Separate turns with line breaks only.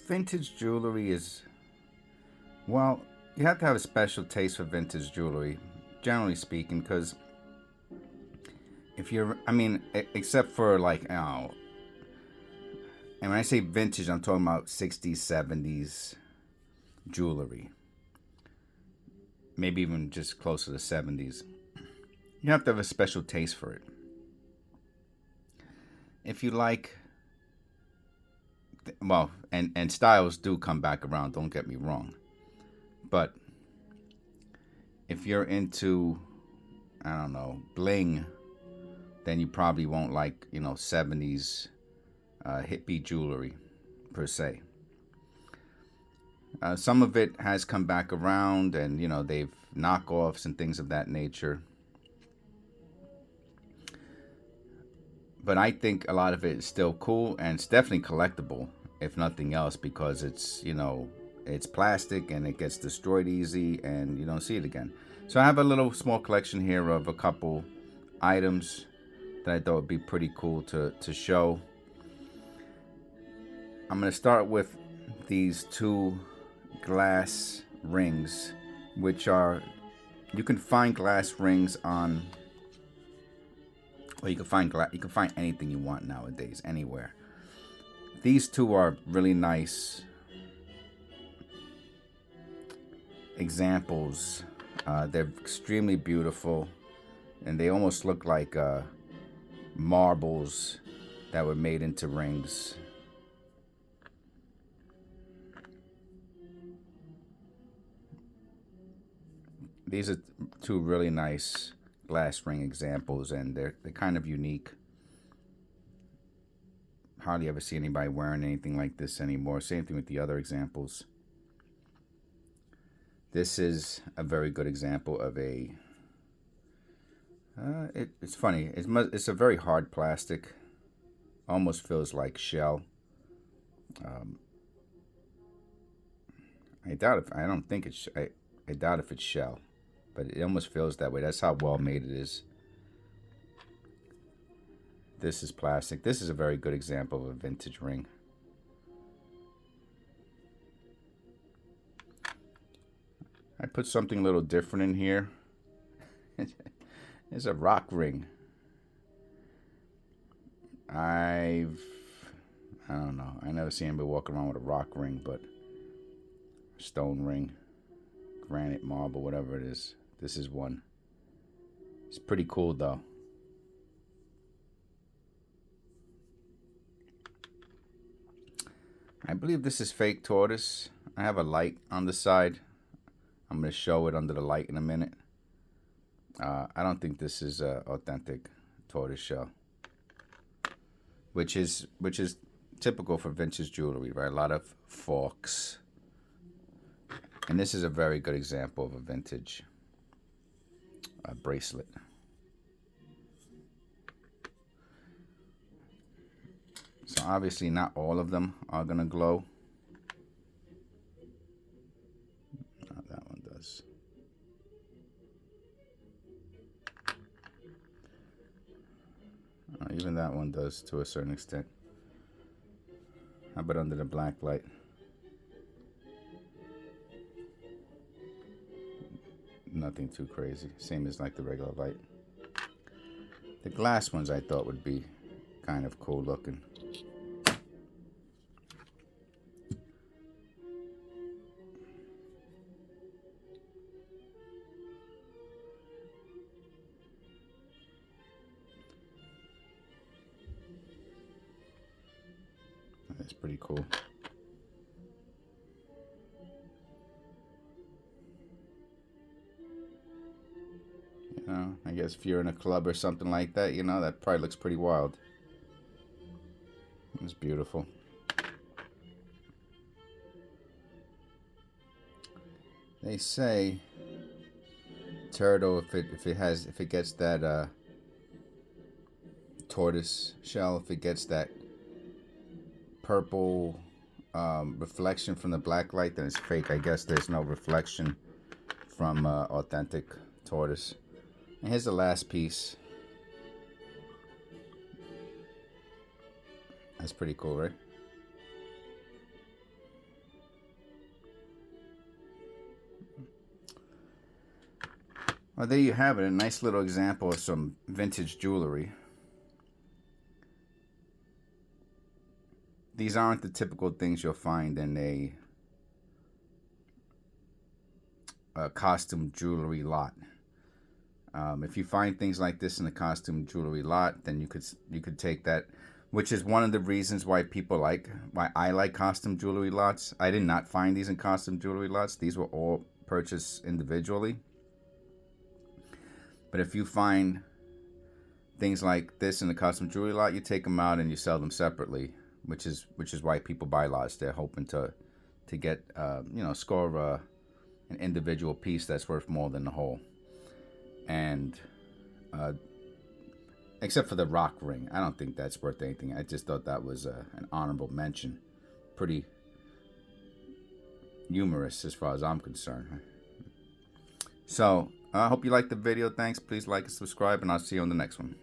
Vintage jewelry is, well, you have to have a special taste for vintage jewelry, generally speaking, because if you're, I mean, except for like, and when I say vintage, I'm talking about 60s, 70s jewelry, maybe even just close to the 70s. You have to have a special taste for it. If you like, well, and styles do come back around, don't get me wrong. But if you're into, I don't know, bling, then you probably won't like, 70s hippie jewelry per se. Some of it has come back around, and they've knockoffs and things of that nature. But I think a lot of it is still cool, and it's definitely collectible, if nothing else, because it's plastic and it gets destroyed easy, and you don't see it again. So I have a little small collection here of a couple items that I thought would be pretty cool to show. I'm going to start with these two glass rings, which are, you can find glass rings on, well, you can find anything you want nowadays, anywhere. These two are really nice examples. They're extremely beautiful, and they almost look like marbles that were made into rings. These are two really nice glass ring examples, and they're kind of unique. Hardly ever see anybody wearing anything like this anymore. Same thing with the other examples. This is a very good example of a. It's funny. It's a very hard plastic. Almost feels like shell. I doubt if I don't think it's. I doubt if it's shell, but it almost feels that way. That's how well made it is. This is plastic. This is a very good example of a vintage ring. I put something a little different in here. It's a rock ring. I don't know. I never seen anybody walk around with a rock ring, but stone ring, granite, marble, whatever it is. This is one. It's pretty cool though. I believe this is fake tortoise. I have a light on the side. I'm going to show it under the light in a minute. I don't think this is authentic tortoise shell, which is typical for vintage jewelry, right? A lot of forks, and this is a very good example of a vintage bracelet. So obviously not all of them are gonna glow. Oh, that one does. Even that one does to a certain extent. How about under the black light? Nothing too crazy. Same as like the regular light. The glass ones I thought would be kind of cool looking. That's pretty cool. I guess if you're in a club or something like that, that probably looks pretty wild. It's beautiful. They say turtle, if it gets that tortoise shell, if it gets that purple reflection from the black light, then it's fake. I guess there's no reflection from authentic tortoise. And here's the last piece. That's pretty cool, right? Well, there you have it. A nice little example of some vintage jewelry. These aren't the typical things you'll find in a costume jewelry lot. If you find things like this in a costume jewelry lot, then you could take that, which is one of the reasons why I like costume jewelry lots. I did not find these in costume jewelry lots. These were all purchased individually. But if you find things like this in the costume jewelry lot, you take them out and you sell them separately, which is why people buy lots. They're hoping to get score an individual piece that's worth more than the whole. And except for the rock ring, I don't think that's worth anything. I just thought that was an honorable mention. Pretty humorous as far as I'm concerned. So I hope you liked the video. Thanks. Please like and subscribe, and I'll see you on the next one.